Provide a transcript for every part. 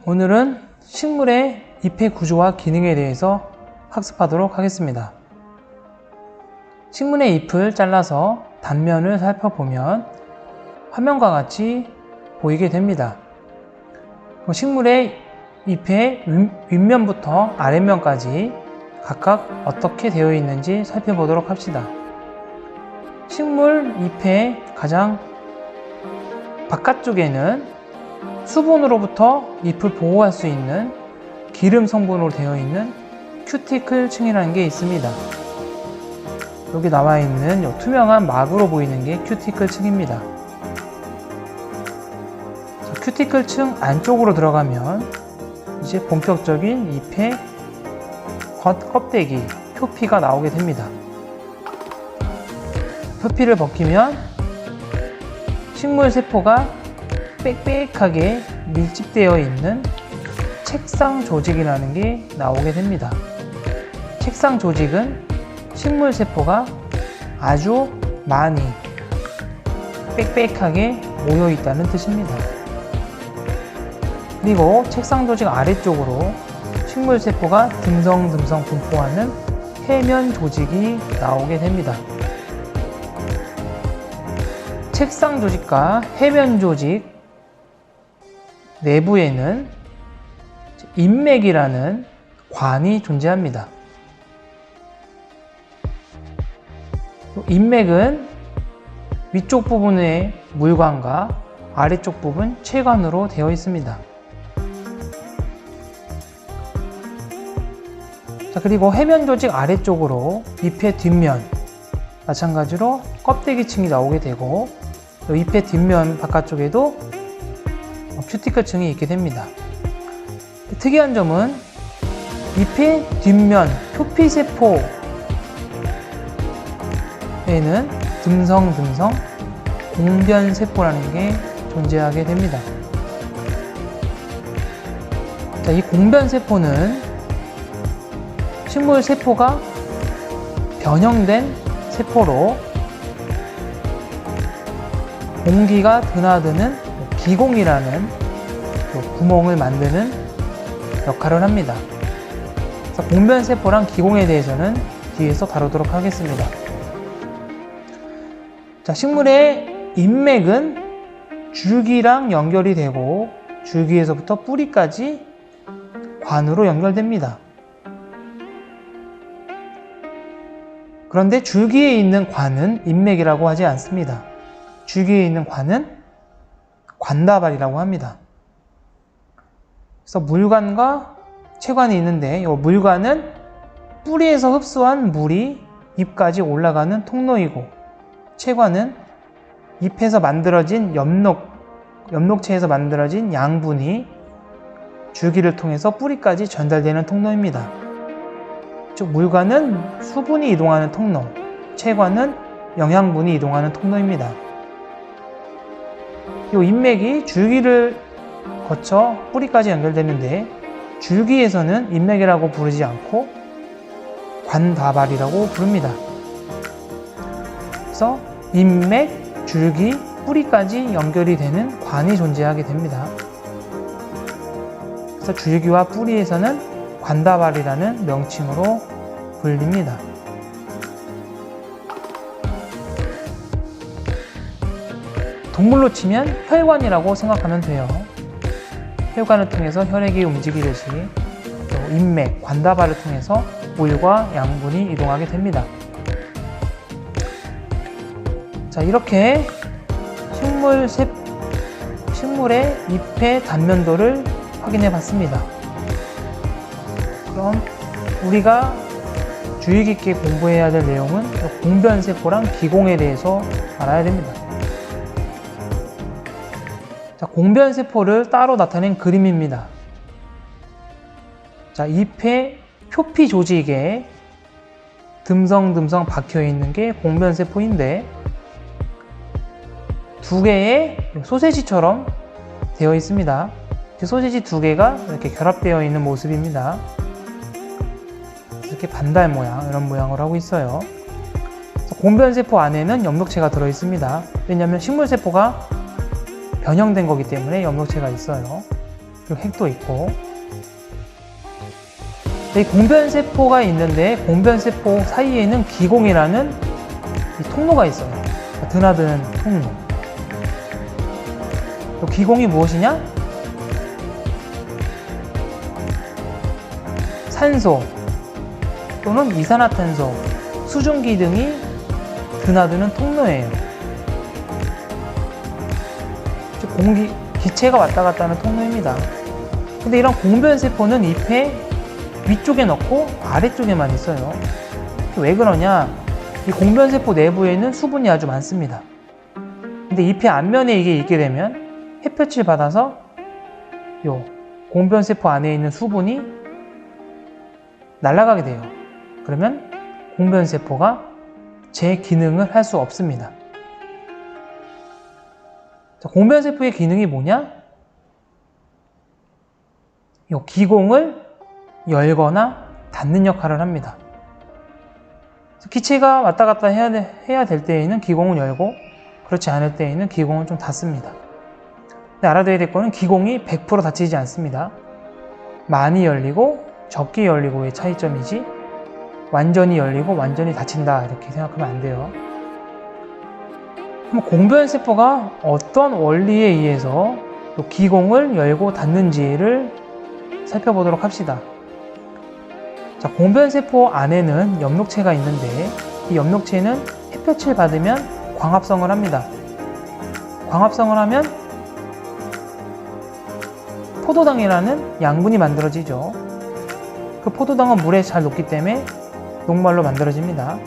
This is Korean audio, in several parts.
오늘은 식물의 잎의 구조와 기능에 대해서 학습하도록 하겠습니다. 식물의 잎을 잘라서 단면을 살펴보면 화면과 같이 보이게 됩니다. 식물의 잎의 윗면부터 아랫면까지 각각 어떻게 되어 있는지 살펴보도록 합시다. 식물 잎의 가장 바깥쪽에는 수분으로부터 잎을 보호할 수 있는 기름 성분으로 되어 있는 큐티클 층이라는 게 있습니다. 여기 나와 있는 이 투명한 막으로 보이는 게 큐티클 층입니다. 큐티클 층 안쪽으로 들어가면 이제 본격적인 잎의 겉껍데기, 표피가 나오게 됩니다. 표피를 벗기면 식물 세포가 빽빽하게 밀집되어 있는 책상 조직이라는 게 나오게 됩니다. 책상 조직은 식물 세포가 아주 많이 빽빽하게 모여 있다는 뜻입니다. 그리고 책상 조직 아래쪽으로 식물 세포가 듬성듬성 분포하는 해면 조직이 나오게 됩니다. 책상 조직과 해면 조직 내부에는 잎맥이라는 관이 존재합니다. 잎맥은 위쪽 부분의 물관과 아래쪽 부분 체관으로 되어 있습니다. 그리고 해면 조직 아래쪽으로 잎의 뒷면, 마찬가지로 껍데기층이 나오게 되고 잎의 뒷면 바깥쪽에도 큐티클층이 있게 됩니다. 특이한 점은 잎의 뒷면 표피세포에는 듬성듬성 공변세포라는 게 존재하게 됩니다. 이 공변세포는 식물 세포가 변형된 세포로 공기가 드나드는 기공이라는 구멍을 만드는 역할을 합니다. 그래서 공변세포랑 기공에 대해서는 뒤에서 다루도록 하겠습니다. 식물의 잎맥은 줄기랑 연결이 되고 줄기에서부터 뿌리까지 관으로 연결됩니다. 그런데 줄기에 있는 관은 잎맥이라고 하지 않습니다. 줄기에 있는 관은 관다발이라고 합니다. 그래서 물관과 체관이 있는데 이 물관은 뿌리에서 흡수한 물이 잎까지 올라가는 통로이고, 체관은 잎에서 만들어진 엽록체에서 만들어진 양분이 줄기를 통해서 뿌리까지 전달되는 통로입니다. 즉 물관은 수분이 이동하는 통로, 체관은 영양분이 이동하는 통로입니다. 이 잎맥이 줄기를 거쳐 뿌리까지 연결되는데 줄기에서는 잎맥이라고 부르지 않고 관다발이라고 부릅니다. 그래서 잎맥, 줄기, 뿌리까지 연결이 되는 관이 존재하게 됩니다. 그래서 줄기와 뿌리에서는 관다발이라는 명칭으로 불립니다. 동물로 치면 혈관이라고 생각하면 돼요. 혈관을 통해서 혈액이 움직이듯이 잎맥, 관다발을 통해서 물과 양분이 이동하게 됩니다. 이렇게 식물의 잎의 단면도를 확인해 봤습니다. 그럼 우리가 주의 깊게 공부해야 될 내용은 공변세포랑 기공에 대해서 알아야 됩니다. 공변세포를 따로 나타낸 그림입니다. 잎의 표피 조직에 듬성듬성 박혀 있는 게 공변세포인데 두 개의 소세지처럼 되어 있습니다. 소세지 두 개가 이렇게 결합되어 있는 모습입니다. 이렇게 반달 모양, 이런 모양을 하고 있어요. 공변세포 안에는 엽록체가 들어있습니다. 왜냐하면 식물세포가 변형된 거기 때문에 엽록체가 있어요. 그리고 핵도 있고, 이 공변세포가 있는데 공변세포 사이에는 기공이라는 이 통로가 있어요. 드나드는 통로. 기공이 무엇이냐? 산소 또는 이산화탄소, 수증기 등이 드나드는 통로예요. 즉 기체가 왔다 갔다 하는 통로입니다. 근데 이런 공변세포는 잎의 위쪽에 넣고 아래쪽에만 있어요. 왜 그러냐? 이 공변세포 내부에는 수분이 아주 많습니다. 근데 잎의 앞면에 이게 있게 되면 햇볕을 받아서 요 공변세포 안에 있는 수분이 날아가게 돼요. 그러면 공변세포가 제 기능을 할 수 없습니다. 자, 공변세포의 기능이 뭐냐? 요 기공을 열거나 닫는 역할을 합니다. 기체가 왔다 갔다 해야 될 때에는 기공을 열고, 그렇지 않을 때에는 기공을 좀 닫습니다. 근데 알아둬야 될 거는 기공이 100% 닫히지 않습니다. 많이 열리고 적게 열리고의 차이점이지, 완전히 열리고 완전히 닫힌다 이렇게 생각하면 안 돼요. 그럼 공변세포가 어떤 원리에 의해서 기공을 열고 닫는지를 살펴보도록 합시다. 자, 공변세포 안에는 엽록체가 있는데 이 엽록체는 햇볕을 받으면 광합성을 합니다. 광합성을 하면 포도당이라는 양분이 만들어지죠. 그 포도당은 물에 잘 녹기 때문에 녹말로 만들어집니다.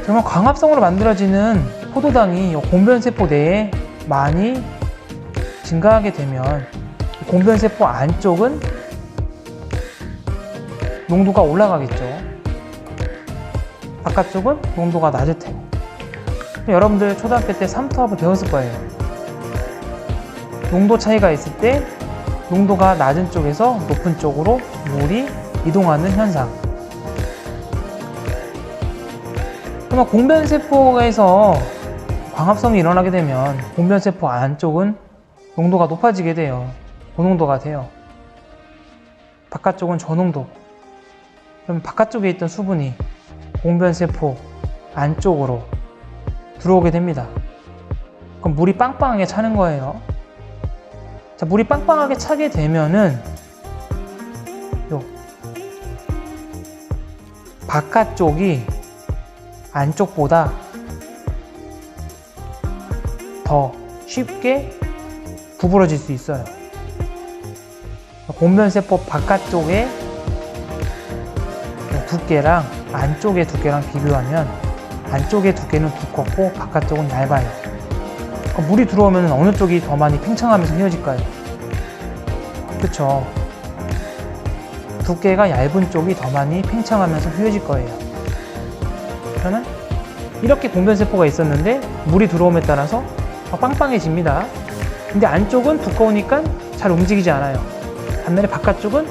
그러면 광합성으로 만들어지는 포도당이 공변세포 내에 많이 증가하게 되면 공변세포 안쪽은 농도가 올라가겠죠. 바깥쪽은 농도가 낮을 테고. 여러분들 초등학교 때 삼투압을 배웠을 거예요. 농도 차이가 있을 때 농도가 낮은 쪽에서 높은 쪽으로 물이 이동하는 현상. 그러면 공변세포에서 광합성이 일어나게 되면 공변세포 안쪽은 농도가 높아지게 돼요. 고농도가 돼요. 바깥쪽은 저농도. 그럼 바깥쪽에 있던 수분이 공변세포 안쪽으로 들어오게 됩니다. 그럼 물이 빵빵하게 차는 거예요. 자, 물이 빵빵하게 차게 되면은 요 바깥쪽이 안쪽보다 더 쉽게 구부러질 수 있어요. 공변세포 바깥쪽의 두께랑 안쪽의 두께랑 비교하면 안쪽의 두께는 두껍고 바깥쪽은 얇아요. 물이 들어오면 어느 쪽이 더 많이 팽창하면서 휘어질까요? 그쵸? 두께가 얇은 쪽이 더 많이 팽창하면서 휘어질 거예요. 그러면 이렇게 공변세포가 있었는데 물이 들어옴에 따라서 빵빵해집니다. 근데 안쪽은 두꺼우니까 잘 움직이지 않아요. 반면에 바깥쪽은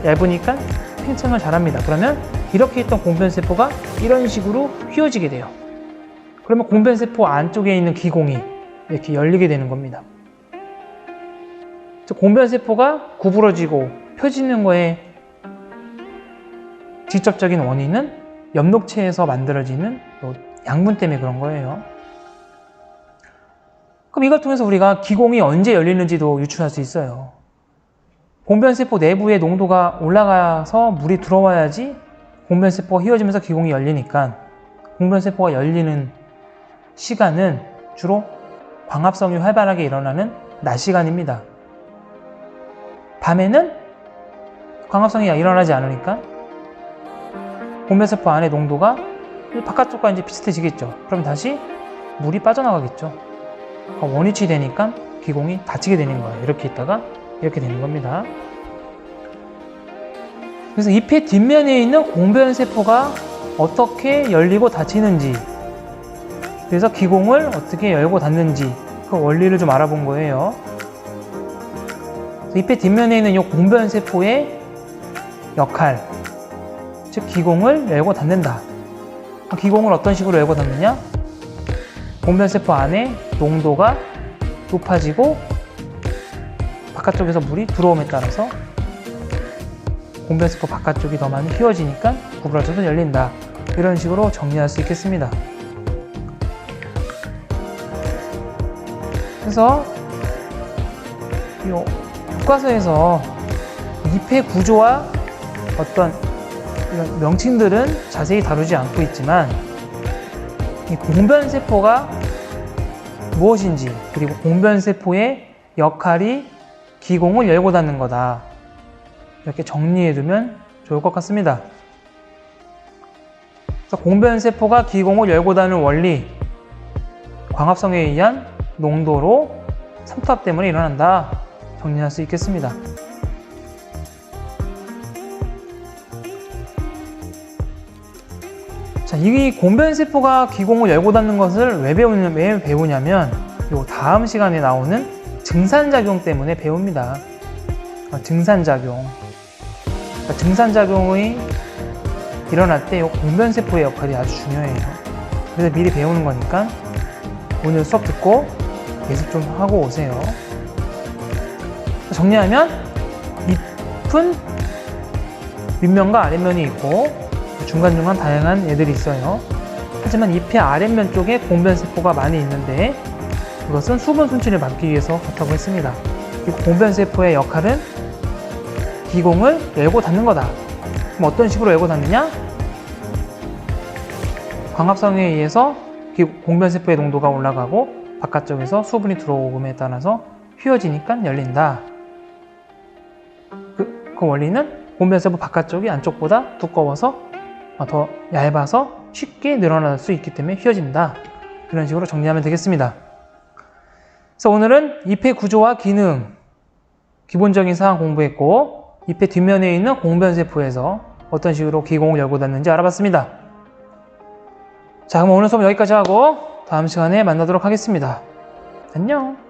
얇으니까 팽창을 잘합니다. 그러면 이렇게 있던 공변세포가 이런 식으로 휘어지게 돼요. 그러면 공변세포 안쪽에 있는 기공이 이렇게 열리게 되는 겁니다. 공변세포가 구부러지고 펴지는 거에 직접적인 원인은 엽록체에서 만들어지는 양분 때문에 그런 거예요. 그럼 이걸 통해서 우리가 기공이 언제 열리는지도 유추할 수 있어요. 공변세포 내부의 농도가 올라가서 물이 들어와야지 공변세포가 휘어지면서 기공이 열리니까 공변세포가 열리는 시간은 주로 광합성이 활발하게 일어나는 낮 시간입니다. 밤에는 광합성이 일어나지 않으니까 공변세포 안의 농도가 바깥쪽과 이제 비슷해지겠죠. 그럼 다시 물이 빠져나가겠죠. 원위치 되니까 기공이 닫히게 되는 거예요. 이렇게 있다가 이렇게 되는 겁니다. 그래서 잎의 뒷면에 있는 공변세포가 어떻게 열리고 닫히는지, 그래서 기공을 어떻게 열고 닫는지 그 원리를 좀 알아본 거예요. 잎의 뒷면에 있는 이 공변세포의 역할, 즉 기공을 열고 닫는다. 기공을 어떤 식으로 열고 닫느냐? 공변세포 안에 농도가 높아지고 바깥쪽에서 물이 들어옴에 따라서 공변세포 바깥쪽이 더 많이 휘어지니까 구부러져서 열린다. 이런 식으로 정리할 수 있겠습니다. 그래서 이 교과서에서 잎의 구조와 어떤 이런 명칭들은 자세히 다루지 않고 있지만 이 공변세포가 무엇인지, 그리고 공변세포의 역할이 기공을 열고 닫는 거다, 이렇게 정리해두면 좋을 것 같습니다. 그래서 공변세포가 기공을 열고 닫는 원리, 광합성에 의한 농도로 삼투압 때문에 일어난다, 정리할 수 있겠습니다. 자, 이 공변세포가 기공을 열고 닫는 것을 왜 배우냐면 요 다음 시간에 나오는 증산작용 때문에 배웁니다. 증산작용. 그러니까 증산작용이 일어날 때 이 공변세포의 역할이 아주 중요해요. 그래서 미리 배우는 거니까 오늘 수업 듣고 예습 좀 하고 오세요. 정리하면 잎은 윗면과 아랫면이 있고 중간중간 다양한 애들이 있어요. 하지만 잎의 아랫면 쪽에 공변세포가 많이 있는데 그것은 수분 순치를 막기 위해서 그렇다고 했습니다. 이 공변세포의 역할은 기공을 열고 닫는 거다. 그럼 어떤 식으로 열고 닫느냐? 광합성에 의해서 공변세포의 농도가 올라가고 바깥쪽에서 수분이 들어오음에 따라서 휘어지니까 열린다. 그 원리는 공변세포 바깥쪽이 안쪽보다 두꺼워서 더 얇아서 쉽게 늘어날 수 있기 때문에 휘어진다. 이런 식으로 정리하면 되겠습니다. 그래서 오늘은 잎의 구조와 기능, 기본적인 사항 공부했고 잎의 뒷면에 있는 공변세포에서 어떤 식으로 기공을 열고 닫는지 알아봤습니다. 자, 그럼 오늘 수업 여기까지 하고 다음 시간에 만나도록 하겠습니다. 안녕.